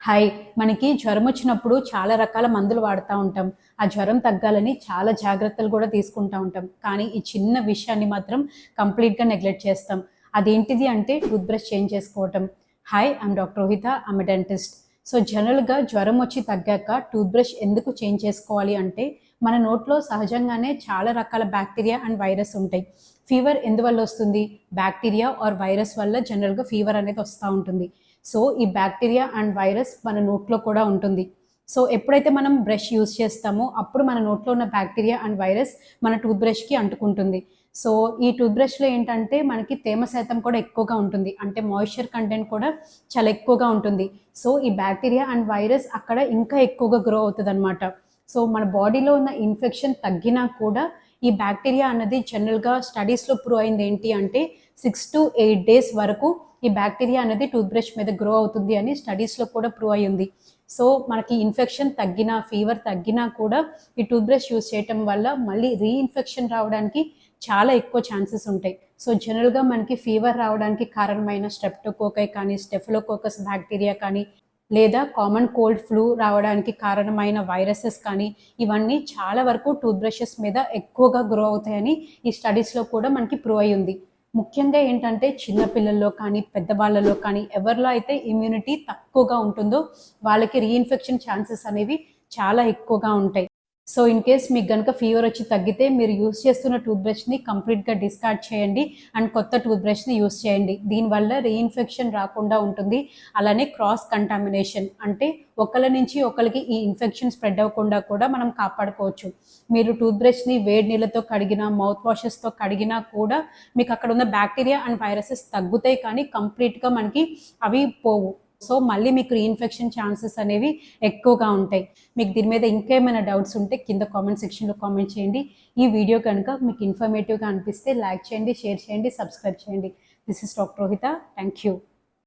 Hi. మనకి జ్వరం వచ్చినప్పుడు చాలా రకాల మందులు వాడుతూ ఉంటాం. ఆ జ్వరం తగ్గాలని చాలా జాగ్రత్తలు కూడా తీసుకుంటూ ఉంటాం. కానీ ఈ చిన్న విషయాన్ని మాత్రం కంప్లీట్‌గా నెగ్లెక్ట్ చేస్తాం. అదేంటిది అంటే టూత్ బ్రష్ చేంజ్ చేసుకోవటం. Hi, I'm doctor Rohitha. I'm a dentist. So జనరల్‌గా జ్వరం వచ్చి తగ్గాక టూత్ బ్రష్ ఎందుకు చేంజ్ చేసుకోవాలి అంటే మన నోట్లో సహజంగానే చాలా రకాల బ్యాక్టీరియా అండ్ వైరస్ ఉంటాయి. ఫీవర్ ఎందువల్ల వస్తుంది? బ్యాక్టీరియా ఆర్ వైరస్ వల్ల జనరల్‌గా ఫీవర్ అనేది వస్తూ ఉంటుంది. సో ఈ బ్యాక్టీరియా అండ్ వైరస్ మన నోట్లో కూడా ఉంటుంది. సో ఎప్పుడైతే మనం బ్రష్ యూజ్ చేస్తామో అప్పుడు మన నోట్లో ఉన్న బ్యాక్టీరియా అండ్ వైరస్ మన టూత్ బ్రష్కి అంటుకుంటుంది. సో ఈ టూత్ బ్రష్లో ఏంటంటే మనకి తేమ శాతం కూడా ఎక్కువగా ఉంటుంది, అంటే మాయిశ్చర్ కంటెంట్ కూడా చాలా ఎక్కువగా ఉంటుంది. సో ఈ బ్యాక్టీరియా అండ్ వైరస్ అక్కడ ఇంకా ఎక్కువగా గ్రో అవుతుంది అనమాట. సో మన బాడీలో ఉన్న ఇన్ఫెక్షన్ తగ్గినా కూడా ఈ బ్యాక్టీరియా అన్నది జనరల్గా స్టడీస్లో ప్రూవ్ అయింది ఏంటి అంటే 6 to 8 days వరకు ఈ బ్యాక్టీరియా అనేది టూత్ బ్రష్ మీద గ్రో అవుతుంది అని స్టడీస్లో కూడా ప్రూవ్ అయ్యింది. సో మనకి ఇన్ఫెక్షన్ తగ్గినా, ఫీవర్ తగ్గినా కూడా ఈ టూత్ బ్రష్ యూజ్ చేయటం వల్ల మళ్ళీ రీఇన్ఫెక్షన్ రావడానికి చాలా ఎక్కువ ఛాన్సెస్ ఉంటాయి. సో జనరల్గా మనకి ఫీవర్ రావడానికి కారణమైన స్ట్రెప్టోకోకై కానీ, స్టెఫిలోకోకస్ బ్యాక్టీరియా కానీ, లేదా కామన్ కోల్డ్ ఫ్లూ రావడానికి కారణమైన వైరసెస్ కానీ, ఇవన్నీ చాలా వరకు టూత్ బ్రషెస్ మీద ఎక్కువగా గ్రో అవుతాయని ఈ స్టడీస్లో కూడా మనకి ప్రూవ్ అయ్యింది. ముఖ్యంగా ఏంటంటే చిన్నపిల్లల్లో కానీ, పెద్దవాళ్ళలో కానీ ఎవరిలో అయితే ఇమ్యూనిటీ తక్కువగా ఉంటుందో వాళ్ళకి రీఇన్ఫెక్షన్ ఛాన్సెస్ అనేవి చాలా ఎక్కువగా ఉంటాయి. సో ఇన్ కేస్ మీకు కనుక ఫీవర్ వచ్చి తగ్గితే మీరు యూస్ చేస్తున్న టూత్ బ్రష్ని కంప్లీట్గా డిస్కార్డ్ చేయండి అండ్ కొత్త టూత్ బ్రష్ని యూస్ చేయండి. దీనివల్ల రీఇన్ఫెక్షన్ రాకుండా ఉంటుంది. అలానే క్రాస్ కంటామినేషన్, అంటే ఒకళ్ళ నుంచి ఒకరికి ఈ ఇన్ఫెక్షన్ స్ప్రెడ్ అవ్వకుండా కూడా మనం కాపాడుకోవచ్చు. మీరు టూత్ బ్రష్ని వేడి నీళ్ళతో కడిగినా, మౌత్ వాషెస్తో కడిగినా కూడా మీకు అక్కడ ఉన్న బ్యాక్టీరియా అండ్ వైరసెస్ తగ్గుతాయి, కానీ కంప్లీట్గా మనకి అవి పోవు. సో మళ్ళీ మీకు రీఇన్ఫెక్షన్ ఛాన్సెస్ అనేవి ఎక్కువగా ఉంటాయి. మీకు దీని మీద ఇంకేమైనా డౌట్స్ ఉంటే కింద కామెంట్ సెక్షన్లో కామెంట్ చేయండి. ఈ వీడియో కనుక మీకు ఇన్ఫర్మేటివ్గా అనిపిస్తే లైక్ చేయండి, షేర్ చేయండి, సబ్స్క్రైబ్ చేయండి. This is doctor Rohitha. Thank you.